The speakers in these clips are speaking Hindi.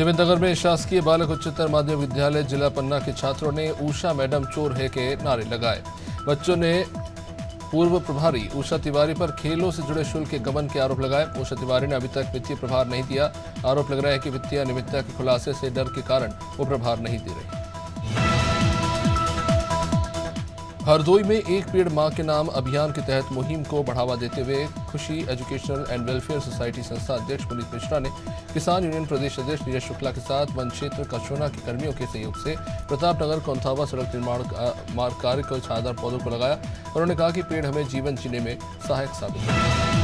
देवेंद्रनगर में शासकीय बालक उच्चतर माध्यमिक विद्यालय जिला पन्ना के छात्रों ने उषा मैडम चोर है के नारे लगाए। बच्चों ने पूर्व प्रभारी उषा तिवारी पर खेलों से जुड़े शुल्क के गबन के आरोप लगाए। उषा तिवारी ने अभी तक वित्तीय प्रभार नहीं दिया। आरोप लग रहा है कि वित्तीय अनियमितता के खुलासे से डर के कारण वो प्रभार नहीं दे रही। हरदोई में एक पेड़ मां के नाम अभियान के तहत मुहिम को बढ़ावा देते हुए खुशी एजुकेशनल एंड वेलफेयर सोसाइटी संस्था अध्यक्ष पुनीत मिश्रा ने किसान यूनियन प्रदेश अध्यक्ष नीरज शुक्ला के साथ वन क्षेत्र कशोना के कर्मियों के सहयोग से प्रतापनगर कौंथावा सड़क निर्माण मार्ग कार्य को छायादार पौधों को लगाया। उन्होंने कहा कि पेड़ हमें जीवन जीने में सहायक साबित है।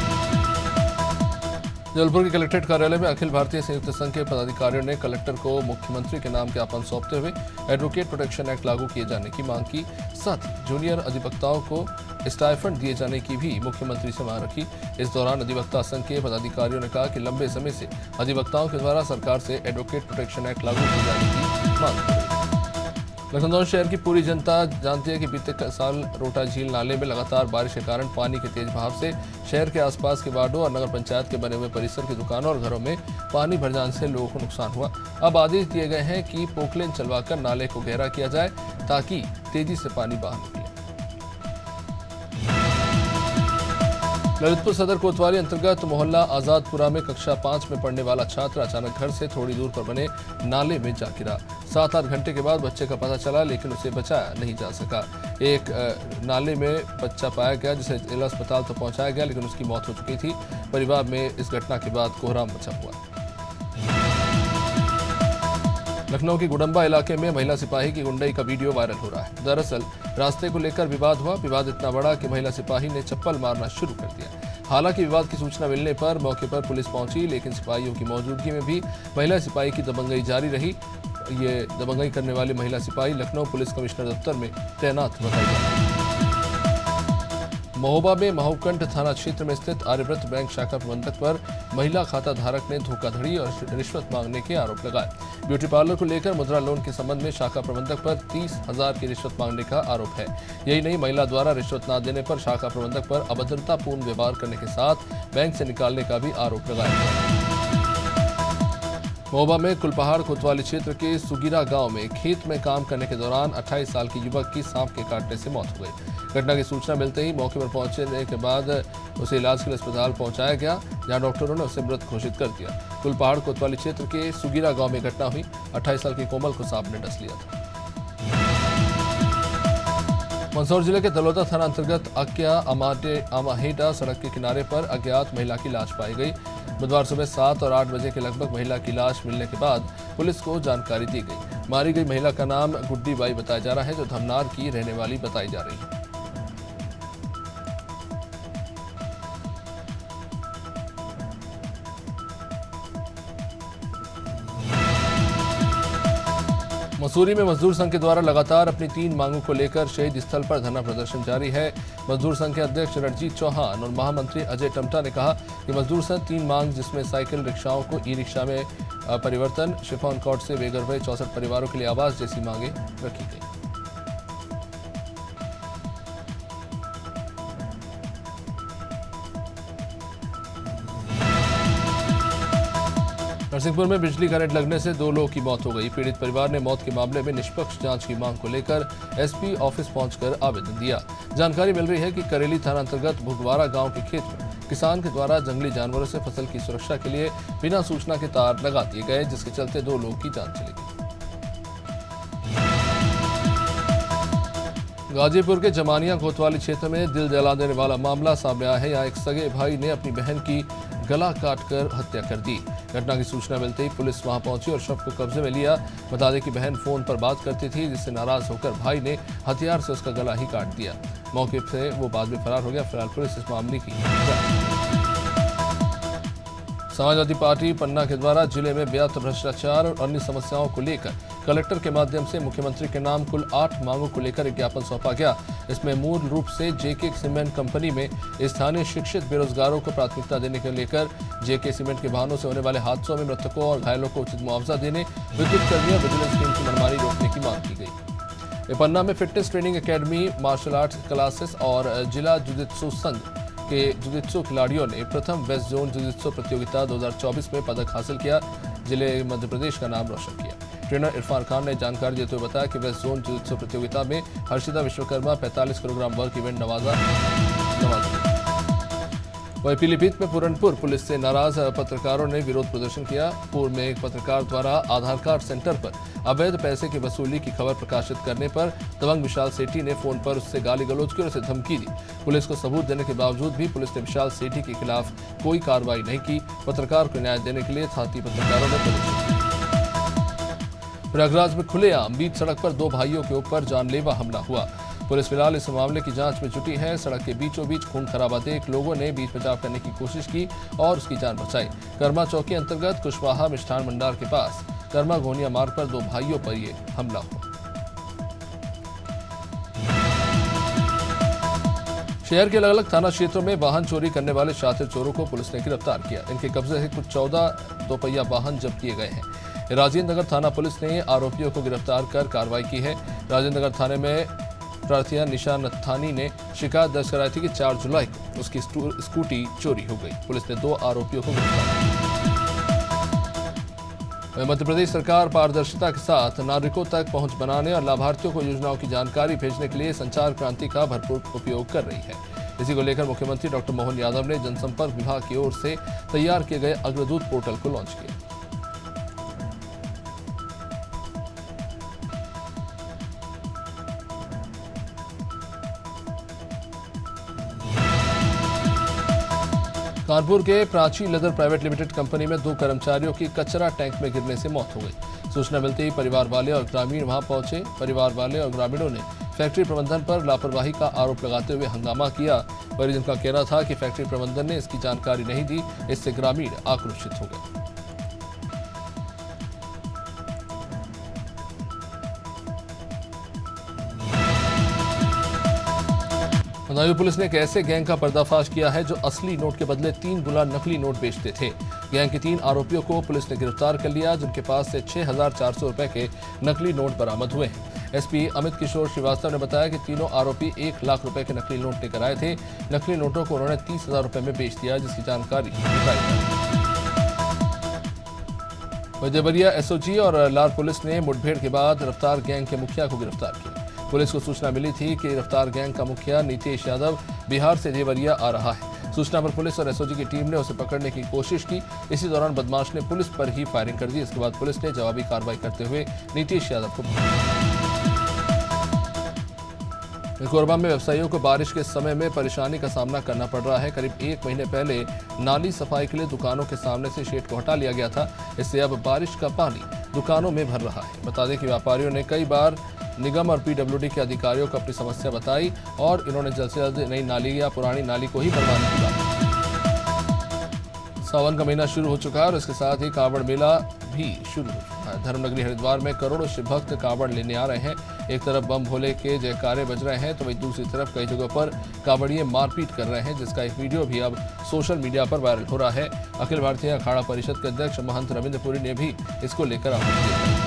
जबलपुर के कलेक्ट्रेट कार्यालय में अखिल भारतीय संयुक्त संघ के पदाधिकारियों ने कलेक्टर को मुख्यमंत्री के नाम ज्ञापन सौंपते हुए एडवोकेट प्रोटेक्शन एक्ट लागू किए जाने की मांग की। साथ ही जूनियर अधिवक्ताओं को स्टाइफंड दिए जाने की भी मुख्यमंत्री से मांग रखी। इस दौरान अधिवक्ता संघ के पदाधिकारियों ने कहा कि लंबे समय से अधिवक्ताओं के द्वारा सरकार से एडवोकेट प्रोटेक्शन एक्ट लागू किए जाने की मांग की। लखनऊ शहर की पूरी जनता जानती है कि बीते साल रोटा झील नाले में लगातार बारिश के कारण पानी के तेज बहाव से शहर के आसपास के वार्डों और नगर पंचायत के बने हुए परिसर की दुकानों और घरों में पानी भर जाने से लोगों को नुकसान हुआ। अब आदेश दिए गए हैं कि पोकलेन चलवाकर नाले को गहरा किया जाए ताकि तेजी से पानी बाहर निकले। ललितपुर सदर कोतवाली अंतर्गत मोहल्ला आजादपुरा में कक्षा 5 में पढ़ने वाला छात्र अचानक घर से थोड़ी दूर पर बने नाले में जा गिरा। 7-8 घंटे के बाद बच्चे का पता चला, लेकिन उसे बचाया नहीं जा सका। एक नाले में बच्चा पाया गया जिसे जिला अस्पताल तक पहुंचाया गया, लेकिन उसकी मौत हो चुकी थी। परिवार में इस घटना के बाद कोहराम मचा हुआ। लखनऊ के गुडम्बा इलाके में महिला सिपाही की गुंडई का वीडियो वायरल हो रहा है। दरअसल रास्ते को लेकर विवाद हुआ। विवाद इतना बड़ा कि महिला सिपाही ने चप्पल मारना शुरू कर दिया। हालांकि विवाद की सूचना मिलने पर मौके पर पुलिस पहुंची, लेकिन सिपाहियों की मौजूदगी में भी महिला सिपाही की दबंगई जारी रही। ये दबंगई करने वाली महिला सिपाही लखनऊ पुलिस कमिश्नर दफ्तर में तैनात बताई जा रही है। महोबा में महूकंठ थाना क्षेत्र में स्थित आर्यव्रत बैंक शाखा प्रबंधक पर महिला खाता धारक ने धोखाधड़ी और रिश्वत मांगने के आरोप लगाए। ब्यूटी पार्लर को लेकर मुद्रा लोन के संबंध में शाखा प्रबंधक पर 30,000 की रिश्वत मांगने का आरोप है। यही नहीं, महिला द्वारा रिश्वत न देने पर शाखा प्रबंधक पर अभद्रतापूर्ण व्यवहार करने के साथ बैंक से निकालने का भी आरोप लगाया गया। महोबा में कुलपहाड़ कोतवाली क्षेत्र के सुगिरा गांव में खेत में काम करने के दौरान 28 साल की युवक की सांप के काटने से मौत हो गई। घटना की सूचना मिलते ही मौके पर पहुंचने के बाद उसे इलाज के लिए अस्पताल पहुंचाया गया, जहां डॉक्टरों ने उसे मृत घोषित कर दिया। कुलपहाड़ कोतवाली क्षेत्र के सुगिरा गांव में घटना हुई। 28 साल की कोमल को सांप ने डस लिया था। मंदसौर जिले के दलौदा थाना अंतर्गत अक्या अमाहेटा सड़क के किनारे पर अज्ञात महिला की लाश पाई गई। बुधवार सुबह 7 और 8 बजे के लगभग महिला की लाश मिलने के बाद पुलिस को जानकारी दी गई। मारी गई महिला का नाम गुड्डी बाई बताया जा रहा है, जो धमनार की रहने वाली बताई जा रही है। मसूरी में मजदूर संघ के द्वारा लगातार अपनी 3 मांगों को लेकर शहीद स्थल पर धरना प्रदर्शन जारी है। मजदूर संघ के अध्यक्ष रणजीत चौहान और महामंत्री अजय टमटा ने कहा कि मजदूर संघ 3 मांग, जिसमें साइकिल रिक्शाओं को ई रिक्शा में परिवर्तन, शिफॉन कॉर्ड से बेघर हुए 64 परिवारों के लिए आवास जैसी मांगे रखी गई। नरसिंहपुर में बिजली करंट लगने से 2 लोगों की मौत हो गई। पीड़ित परिवार ने मौत के मामले में निष्पक्ष जांच की मांग को लेकर एसपी ऑफिस पहुंचकर आवेदन दिया। जानकारी मिल रही है कि करेली थाना अंतर्गत भुगवारा गांव के खेत में किसान के द्वारा जंगली जानवरों से फसल की सुरक्षा के लिए बिना सूचना के तार लगा दिए गए, जिसके चलते 2 लोगों की जान चली गई। गाजीपुर के जमानिया कोतवाली क्षेत्र में दिल जला देने वाला मामला सामने आया है। यहाँ एक सगे भाई ने अपनी बहन की गला काटकर हत्या कर दी। घटना की सूचना मिलते ही पुलिस वहां पहुंची और शव को कब्जे में लिया। बता दें कि बहन फोन पर बात करती थी, जिससे नाराज होकर भाई ने हथियार से उसका गला ही काट दिया। मौके से वो बाद में फरार हो गया। फिलहाल पुलिस इस मामले की समाजवादी पार्टी पन्ना के द्वारा जिले में व्याप्त भ्रष्टाचार और अन्य समस्याओं को लेकर कलेक्टर के माध्यम से मुख्यमंत्री के नाम कुल 8 मांगों को लेकर एक ज्ञापन सौंपा गया। इसमें मूल रूप से जेके सीमेंट कंपनी में स्थानीय शिक्षित बेरोजगारों को प्राथमिकता देने को लेकर जेके सीमेंट के वाहनों से होने वाले हादसों में मृतकों और घायलों को उचित मुआवजा देने, विद्युत कर्मियों विजिलेंस टीम की मनमानी रोकने की मांग की गई। पन्ना में fitness training academy, martial arts classes और जिला जुजित्सु संघ के जुजित्सु खिलाड़ियों ने प्रथम वेस्ट जोन जुजित्सु प्रतियोगिता 2024 में पदक हासिल किया। जिले मध्य प्रदेश का नाम रोशन किया। ट्रेनर इरफान खान ने जानकारी देते हुए बताया कि वेस्ट जोन जुजित्सु प्रतियोगिता में हर्षिता विश्वकर्मा 45 किलोग्राम वर्ग इवेंट नवाजा। वहीं पीलीभीत में पूरनपुर पुलिस से नाराज पत्रकारों ने विरोध प्रदर्शन किया। पूर्व में एक पत्रकार द्वारा आधार कार्ड सेंटर पर अवैध पैसे की वसूली की खबर प्रकाशित करने पर दबंग विशाल सेठी ने फोन पर उससे गाली गलौज की और उसे धमकी दी। पुलिस को सबूत देने के बावजूद भी पुलिस ने विशाल सेठी के खिलाफ कोई कार्रवाई नहीं की। पत्रकार को न्याय देने के लिए साथी पत्रकारों ने प्रयागराज में खुलेआम बीच सड़क पर दो भाइयों के ऊपर जानलेवा हमला हुआ। पुलिस फिलहाल इस मामले की जांच में जुटी है। सड़क के बीचों बीच खून खराबा देख लोगों ने बीच बचाव करने की कोशिश की और उसकी जान बचाई। कर्मा चौकी अंतर्गत कुशवाहा मिष्ठान भंडार के पास कर्मा घोनिया मार्ग पर दो भाइयों पर यह हमला हुआ। शहर के अलग अलग थाना क्षेत्रों में वाहन चोरी करने वाले शातिर चोरों को पुलिस ने गिरफ्तार किया। इनके कब्जे से कुछ 14 दोपहिया वाहन जब्त किए गए हैं। राजेंद्र नगर थाना पुलिस ने आरोपियों को गिरफ्तार कर कार्रवाई की है। राजेंद्र नगर थाने में प्रार्थिया निशा नथानी ने शिकायत दर्ज कराई थी कि 4 जुलाई को उसकी स्कूटी चोरी हो गई। पुलिस ने 2 आरोपियों को गिरफ्तार किया। मध्य प्रदेश सरकार पारदर्शिता के साथ नागरिकों तक पहुंच बनाने और लाभार्थियों को योजनाओं की जानकारी भेजने के लिए संचार क्रांति का भरपूर उपयोग कर रही है। इसी को लेकर मुख्यमंत्री डॉक्टर मोहन यादव ने जनसंपर्क विभाग की ओर से तैयार किए गए अग्रदूत पोर्टल को लॉन्च किया। कानपुर के Prachi leather private limited company में 2 कर्मचारियों की कचरा टैंक में गिरने से मौत हो गई। सूचना मिलते ही परिवार वाले और ग्रामीण वहां पहुंचे। परिवार वाले और ग्रामीणों ने फैक्ट्री प्रबंधन पर लापरवाही का आरोप लगाते हुए हंगामा किया। परिजन का कहना था कि फैक्ट्री प्रबंधन ने इसकी जानकारी नहीं दी। इससे ग्रामीण आक्रोशित हो गए। बदायूं पुलिस ने एक ऐसे गैंग का पर्दाफाश किया है जो असली नोट के बदले 3 गुना नकली नोट बेचते थे। गैंग के 3 आरोपियों को पुलिस ने गिरफ्तार कर लिया, जिनके पास से 6,400 रुपए के नकली नोट बरामद हुए हैं। एसपी अमित किशोर श्रीवास्तव ने बताया कि तीनों आरोपी 1 लाख रुपए के नकली नोट लेकर आए थे। नकली नोटों को उन्होंने 30,000 रुपए में बेच दिया, जिसकी जानकारी देवरिया एसओजी और लार पुलिस ने मुठभेड़ के बाद रफ्तार गैंग के मुखिया को गिरफ्तार किया। पुलिस को सूचना मिली थी कि गिरफ्तार गैंग का मुखिया नीतीश यादव बिहार से देवरिया आ रहा है। सूचना पर पुलिस और एसओजी की टीम ने उसे पकड़ने की कोशिश की। इसी दौरान बदमाश ने पुलिस पर ही फायरिंग कर दी। इसके बाद पुलिस ने जवाबी कार्रवाई करते हुए नीतीश यादव को कोरबा में व्यवसायियों को बारिश के समय में परेशानी का सामना करना पड़ रहा है। करीब 1 महीने पहले नाली सफाई के लिए दुकानों के सामने से शेड को हटा लिया गया था। इससे अब बारिश का पानी दुकानों में भर रहा है। बता दें कि व्यापारियों ने कई बार निगम और पीडब्ल्यूडी के अधिकारियों को अपनी समस्या बताई और इन्होंने जल्द से जल्द नई नाली या पुरानी नाली को ही बनवाने की बात। सावन का महीना शुरू हो चुका है और इसके साथ ही कांवड़ मेला भी शुरू हो चुका है। धर्मनगरी हरिद्वार में करोड़ों शिव भक्त कांवड़ लेने आ रहे हैं। एक तरफ बम भोले के जयकारे बज रहे हैं तो वहीं दूसरी तरफ कई जगहों पर कांवड़िए मारपीट कर रहे हैं, जिसका एक वीडियो भी अब सोशल मीडिया पर वायरल हो रहा है। अखिल भारतीय अखाड़ा परिषद के अध्यक्ष महंत रविंद्रपुरी ने भी इसको लेकर आह्वान किया।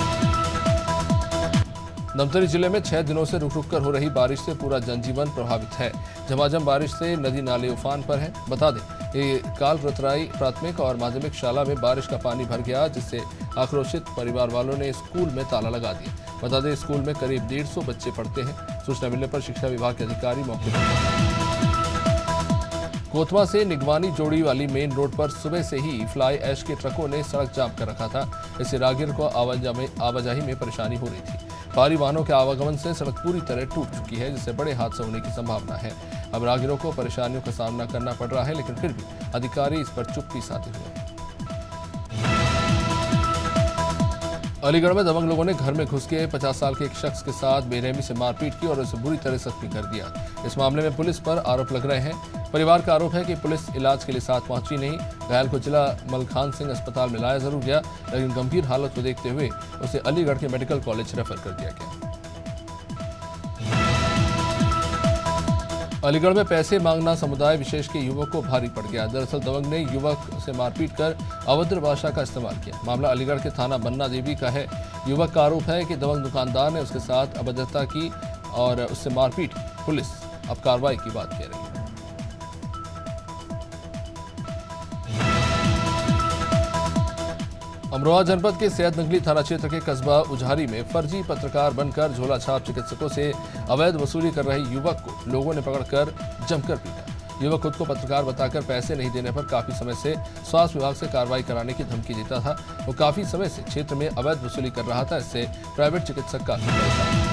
धमतरी जिले में 6 दिनों से रुक रुक कर हो रही बारिश से पूरा जनजीवन प्रभावित है। झमाझम बारिश से नदी नाले उफान पर हैं। बता दें कि कालरतराई प्राथमिक और माध्यमिक शाला में बारिश का पानी भर गया, जिससे आक्रोशित परिवार वालों ने स्कूल में ताला लगा दिया। बता दें स्कूल में करीब 150 बच्चे पढ़ते हैं। सूचना मिलने पर शिक्षा विभाग के अधिकारी मौके पर कोतवा से निगवानी जोड़ी वाली मेन रोड पर सुबह से ही फ्लाई ऐश के ट्रकों ने सड़क जाम कर रखा था। इससे राहगीर को आवाजाही में परेशानी हो रही थी। भारी वाहनों के आवागमन से सड़क पूरी तरह टूट चुकी है, जिससे बड़े हादसे होने की संभावना है। अब राहगीरों को परेशानियों का सामना करना पड़ रहा है, लेकिन फिर भी अधिकारी इस पर चुप्पी साधे हुए हैं। अलीगढ़ में दबंग लोगों ने घर में घुस के 50 साल के एक शख्स के साथ बेरहमी से मारपीट की और उसे बुरी तरह जख्मी कर दिया। इस मामले में पुलिस पर आरोप लग रहे हैं। परिवार का आरोप है कि पुलिस इलाज के लिए साथ पहुंची नहीं। घायल को जिला मलखान सिंह अस्पताल में लाया जरूर गया, लेकिन गंभीर हालत को देखते हुए उसे अलीगढ़ के मेडिकल कॉलेज रेफर कर दिया गया। अलीगढ़ में पैसे मांगना समुदाय विशेष के युवक को भारी पड़ गया। दरअसल दबंग ने युवक से मारपीट कर अभद्र भाषा का इस्तेमाल किया। मामला अलीगढ़ के थाना बन्ना देवी का है। युवक का आरोप है कि दबंग दुकानदार ने उसके साथ अभद्रता की और उससे मारपीट की। पुलिस अब कार्रवाई की बात कह रही है। अमरोहा जनपद के सैयदनगली थाना क्षेत्र के कस्बा उझारी में फर्जी पत्रकार बनकर झोला छाप चिकित्सकों से अवैध वसूली कर रहे युवक को लोगों ने पकड़कर जमकर पीटा। युवक खुद को पत्रकार बताकर पैसे नहीं देने पर काफी समय से स्वास्थ्य विभाग से कार्रवाई कराने की धमकी देता था। वो काफी समय से क्षेत्र में अवैध वसूली कर रहा था। इससे प्राइवेट चिकित्सक काफी परेशान।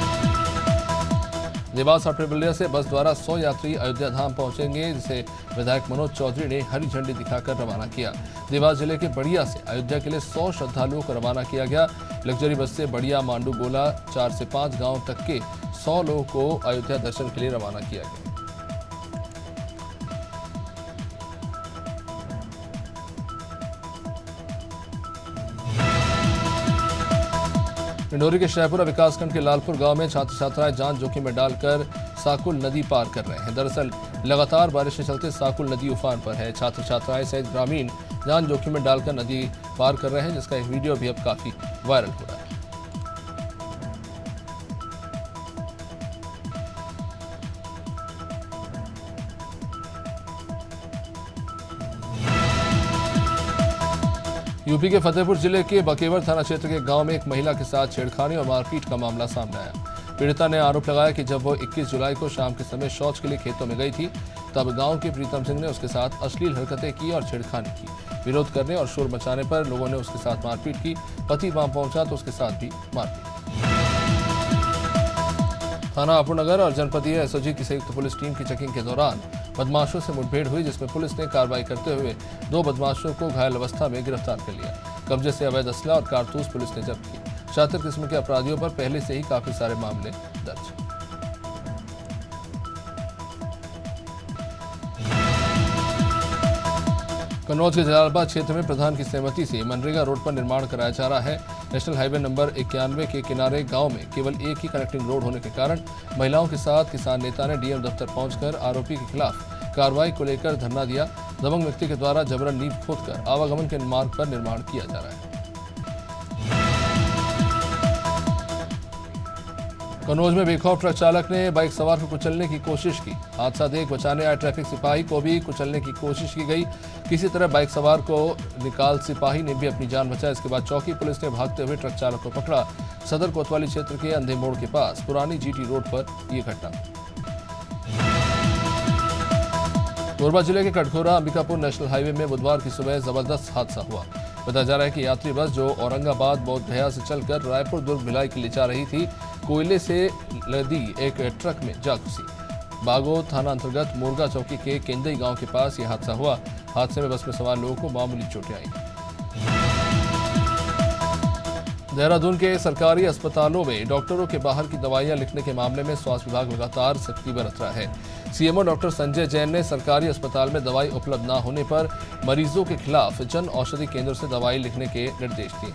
देवास हॉटवे बल्लिया से बस द्वारा 100 यात्री अयोध्या धाम पहुंचेंगे, जिसे विधायक मनोज चौधरी ने हरी झंडी दिखाकर रवाना किया। देवास जिले के बढ़िया से अयोध्या के लिए 100 श्रद्धालुओं को रवाना किया गया। लग्जरी बस से बढ़िया, मांडू, गोला 4 से 5 गांव तक के 100 लोगों को अयोध्या दर्शन के लिए रवाना किया गया। डिंडोरी के शाहपुरा विकासखंड के लालपुर गांव में छात्र छात्राएं जान जोखिम में डालकर साकुल नदी पार कर रहे हैं। दरअसल लगातार बारिश के चलते साकुल नदी उफान पर है। छात्र छात्राएं सहित ग्रामीण जान जोखिम में डालकर नदी पार कर रहे हैं, जिसका एक वीडियो भी अब काफी वायरल हो रहा है। यूपी के फतेहपुर जिले के बकेवर थाना क्षेत्र के गांव में एक महिला के साथ छेड़खानी और मारपीट का मामला सामने आया। पीड़िता ने आरोप लगाया कि जब वो 21 जुलाई को शाम के समय शौच के लिए खेतों में गई थी, तब गांव के प्रीतम सिंह ने उसके साथ अश्लील हरकतें की और छेड़खानी की। विरोध करने और शोर मचाने पर लोगों ने उसके साथ मारपीट की। पति वहां पहुंचा तो उसके साथ भी मारपीट। थाना अपूर्णनगर और जनपदीय एसओजी की संयुक्त पुलिस टीम की चेकिंग के दौरान बदमाशों से मुठभेड़ हुई, जिसमें पुलिस ने कार्रवाई करते हुए 2 बदमाशों को घायल अवस्था में गिरफ्तार कर लिया। कब्जे से अवैध असला और कारतूस पुलिस ने जब्त की। 76 किस्म के अपराधियों पर पहले से ही काफी सारे मामले दर्ज। कन्नौज के जलालाबाद क्षेत्र में प्रधान की सहमति से मनरेगा रोड पर निर्माण कराया जा रहा है। नेशनल हाईवे नंबर 91 के किनारे गांव में केवल एक ही कनेक्टिंग रोड होने के कारण महिलाओं के साथ किसान नेता ने डीएम दफ्तर पहुंचकर आरोपी के खिलाफ कार्रवाई को लेकर धरना दिया। दबंग व्यक्ति के द्वारा जबरन नींव खोदकर आवागमन के मार्ग पर निर्माण किया जा रहा है। कन्नौज में बेखौफ ट्रक चालक ने बाइक सवार को कुचलने की कोशिश की। हादसा देख बचाने आए ट्रैफिक सिपाही को भी कुचलने की कोशिश की गई। किसी तरह बाइक सवार को निकाल सिपाही ने भी अपनी जान बचाई। इसके बाद चौकी पुलिस ने भागते हुए ट्रक चालक को पकड़ा। सदर कोतवाली क्षेत्र के अंधे मोड़ के पास पुरानी जीटी रोड पर यह घटना। कोरबा जिले के कटघोरा अंबिकापुर नेशनल हाईवे में बुधवार की सुबह जबरदस्त हादसा हुआ। बताया जा रहा है कि यात्री बस जो औरंगाबाद बोध गया से चलकर रायपुर दुर्ग भिलाई के लिए जा रही थी, कोयले से लदी एक ट्रक में जा घुसी। बागो थाना अंतर्गत मोरगा चौकी के केंदई गांव के पास यह हादसा हुआ। हादसे में बस में सवार लोगों को मामूली चोटें आई। देहरादून के सरकारी अस्पतालों में डॉक्टरों के बाहर की दवाइयां लिखने के मामले में स्वास्थ्य विभाग लगातार सख्ती बरत रहा है। सीएमओ डॉक्टर संजय जैन ने सरकारी अस्पताल में दवाई उपलब्ध न होने पर मरीजों के खिलाफ जन औषधि केंद्र से दवाई लिखने के निर्देश दिए।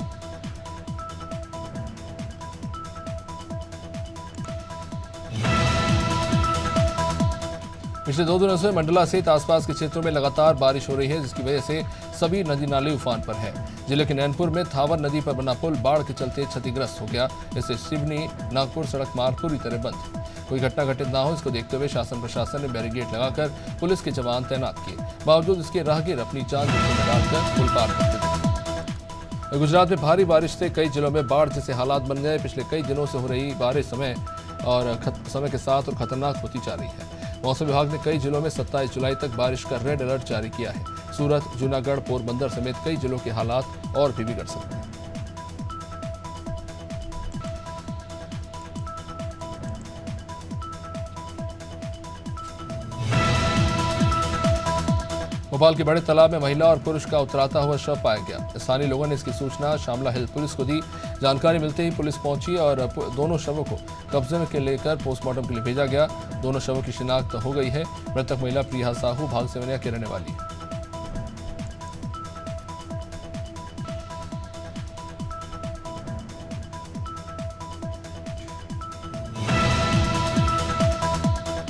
पिछले 2 दिनों से मंडला सहित आसपास के क्षेत्रों में लगातार बारिश हो रही है, जिसकी वजह से सभी नदी नाले उफान पर है। जिले के नैनपुर में थावर नदी पर बना पुल बाढ़ के चलते क्षतिग्रस्त हो गया। इससे सिवनी नागपुर सड़क मार्ग पूरी तरह बंद। कोई घटना घटित न हो, इसको देखते हुए शासन प्रशासन ने बैरिकेड लगाकर पुलिस के जवान तैनात किए। बावजूद इसके राहगीर अपनी जान जोखिम में डालकर पुल पार करते थे। गुजरात में भारी बारिश से कई जिलों में बाढ़ जैसे हालात बन गए। पिछले कई दिनों से हो रही बारिश समय के साथ और खतरनाक होती जा रही है। मौसम विभाग ने कई जिलों में 27 जुलाई तक बारिश का रेड अलर्ट जारी किया है। सूरत, जूनागढ़, पोरबंदर समेत कई जिलों के हालात और भी बिगड़ सकते हैं। भोपाल के बड़े तालाब में महिला और पुरुष का उतराता हुआ शव पाया गया। स्थानीय लोगों ने इसकी सूचना शामला हिल पुलिस को दी। जानकारी मिलते ही पुलिस पहुंची और दोनों शवों को कब्जे में लेकर पोस्टमार्टम के लिए भेजा गया। दोनों शवों की शिनाख्त हो गई है। मृतक महिला प्रिया साहू भागसेवनिया की रहने वाली है।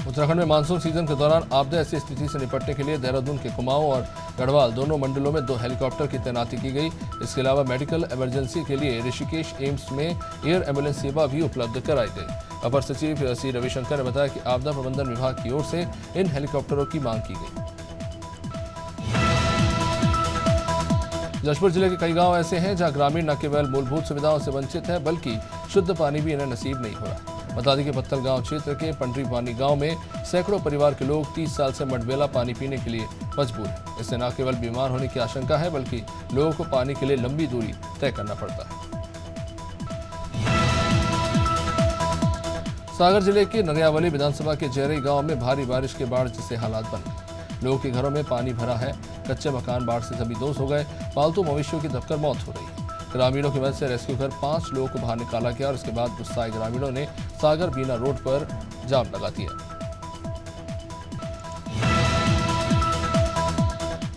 उत्तराखंड में मानसून सीजन के दौरान आपदा ऐसी स्थिति से निपटने के लिए देहरादून के कुमाऊं और गढ़वाल दोनों मंडलों में 2 हेलीकॉप्टर की तैनाती की गई। इसके अलावा मेडिकल इमरजेंसी के लिए ऋषिकेश एम्स में एयर एम्बुलेंस सेवा भी उपलब्ध कराई गई। अपर सचिव सी रविशंकर ने बताया कि आपदा प्रबंधन विभाग की ओर से इन हेलीकॉप्टरों की मांग की गई। जशपुर जिले के कई गांव ऐसे हैं जहां ग्रामीण न केवल मूलभूत सुविधाओं से वंचित है बल्कि शुद्ध पानी भी इन्हें नसीब नहीं हो रहा। बता दें कि पत्तल गांव क्षेत्र के पंडरी पानी गांव में सैकड़ों परिवार के लोग 30 साल से मटबेला पानी पीने के लिए मजबूर हैं। इससे न केवल बीमार होने की आशंका है बल्कि लोगों को पानी के लिए लंबी दूरी तय करना पड़ता है। सागर जिले के नरियावली विधानसभा के जैरी गांव में भारी बारिश के बाढ़ जैसे हालात बन गए। लोगों के घरों में पानी भरा है, कच्चे मकान बाढ़ से जमींदोज हो गए, पालतू मवेशियों की दबकर मौत हो रही है। ग्रामीणों की मदद से रेस्क्यू कर 5 लोगों को बाहर निकाला गया और उसके बाद गुस्साए ग्रामीणों ने सागर बीना रोड पर जाम लगा दिया।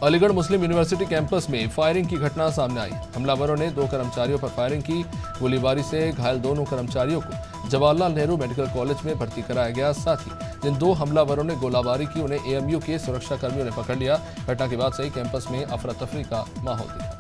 अलीगढ़ मुस्लिम यूनिवर्सिटी कैंपस में फायरिंग की घटना सामने आई। हमलावरों ने 2 कर्मचारियों पर फायरिंग की। गोलीबारी से घायल दोनों कर्मचारियों को जवाहरलाल नेहरू मेडिकल कॉलेज में भर्ती कराया गया। साथ ही जिन 2 हमलावरों ने गोलाबारी की उन्हें एएमयू के सुरक्षा कर्मियों ने पकड़ लिया। घटना के बाद से ही कैंपस में अफरा तफरी का माहौल दिखा।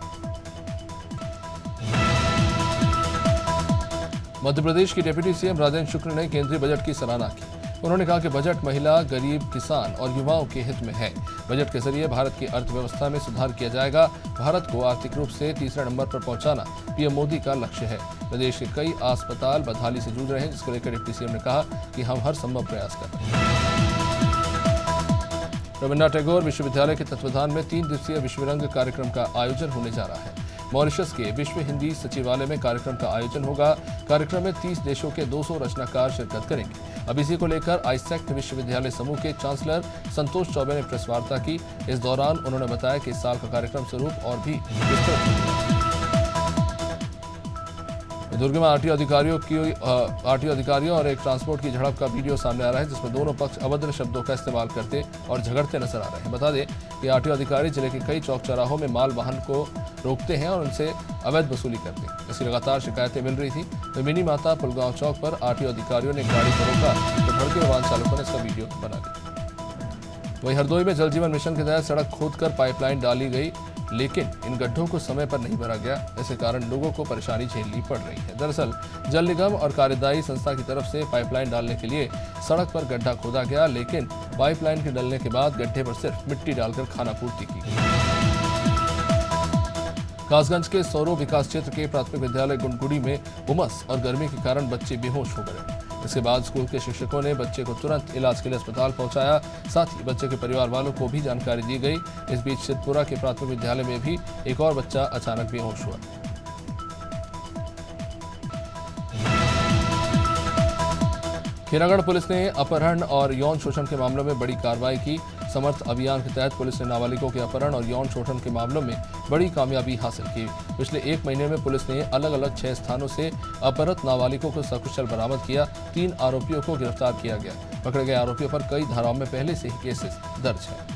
मध्य प्रदेश की डिप्टी सीएम राजेंद्र शुक्ल ने केंद्रीय बजट की सराहना की। उन्होंने कहा कि बजट महिला, गरीब, किसान और युवाओं के हित में है। बजट के जरिए भारत की अर्थव्यवस्था में सुधार किया जाएगा। भारत को आर्थिक रूप से तीसरे नंबर पर पहुंचाना पीएम मोदी का लक्ष्य है। प्रदेश के कई अस्पताल बदहाली से जूझ रहे हैं, जिसको लेकर डिप्टी सीएम ने कहा कि हम हर संभव प्रयास कर रहे हैं। रविन्द्रनाथ टैगोर विश्वविद्यालय के तत्वाधान में 3 दिवसीय विश्वरंग कार्यक्रम का आयोजन होने जा रहा है। मॉरिशस के विश्व हिंदी सचिवालय में कार्यक्रम का आयोजन होगा। कार्यक्रम में 30 देशों के 200 रचनाकार शिरकत करेंगे। अब इसी को लेकर आईसेक्ट विश्वविद्यालय समूह के चांसलर संतोष चौबे ने प्रेस वार्ता की। इस दौरान उन्होंने बताया कि इस साल का कार्यक्रम स्वरूप और भी विस्तृत होगा। दुर्ग में आरटीओ अधिकारियों और एक ट्रांसपोर्ट की झड़प का वीडियो सामने आ रहा है, जिसमें दोनों पक्ष अभद्र शब्दों का इस्तेमाल करते और झगड़ते नजर आ रहे हैं। बता दें कि आरटीओ अधिकारी जिले के कई चौक चौराहों में माल वाहन को रोकते हैं और उनसे अवैध वसूली करते हैं। इसकी लगातार शिकायतें मिल रही थी। तो मिनी माता पुलगांव चौक पर आरटीओ अधिकारियों ने गाड़ी को रोका तो भड़के वाहन चालकों ने इसका वीडियो बना लिया। वहीं हरदोई में जल जीवन मिशन के तहत सड़क खोदकर पाइपलाइन डाली गई, लेकिन इन गड्ढों को समय पर नहीं भरा गया। इसके कारण लोगों को परेशानी झेलनी पड़ रही है। दरअसल जल निगम और कार्यदायी संस्था की तरफ से पाइपलाइन डालने के लिए सड़क पर गड्ढा खोदा गया, लेकिन पाइपलाइन के डलने के बाद गड्ढे पर सिर्फ मिट्टी डालकर खानापूर्ति की गई। कासगंज के सौरो विकास क्षेत्र के प्राथमिक विद्यालय गुंडगुड़ी में उमस और गर्मी के कारण बच्चे बेहोश हो गए। इसके बाद स्कूल के शिक्षकों ने बच्चे को तुरंत इलाज के लिए अस्पताल पहुंचाया। साथ ही बच्चे के परिवार वालों को भी जानकारी दी गई। इस बीच सिद्धपुरा के प्राथमिक विद्यालय में भी एक और बच्चा अचानक बेहोश हुआ। खैरागढ़ पुलिस ने अपहरण और यौन शोषण के मामलों में बड़ी कार्रवाई की। समर्थ अभियान के तहत पुलिस ने नाबालिगों के अपहरण और यौन शोषण के मामलों में बड़ी कामयाबी हासिल की। पिछले 1 महीने में पुलिस ने अलग अलग 6 स्थानों से अपहृत नाबालिगों को सकुशल बरामद किया। 3 आरोपियों को गिरफ्तार किया गया। पकड़े गए आरोपियों पर कई धाराओं में पहले से ही केसेस दर्ज हैं।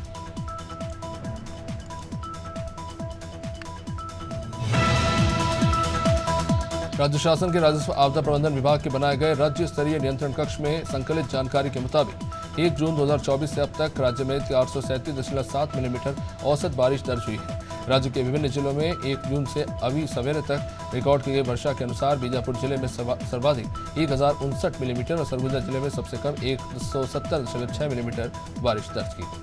राज्य शासन के राजस्व आपदा प्रबंधन विभाग के बनाए गए राज्य स्तरीय नियंत्रण कक्ष में संकलित जानकारी के मुताबिक 1 जून 2024 से अब तक राज्य में 437.7 मिलीमीटर औसत बारिश दर्ज हुई है। राज्य के विभिन्न जिलों में 1 जून से अभी सवेरे तक रिकॉर्ड की गई वर्षा के अनुसार बीजापुर जिले में सर्वाधिक 1059 मिलीमीटर और सरगुजा जिले में सबसे कम 170.6 मिलीमीटर बारिश दर्ज की गई।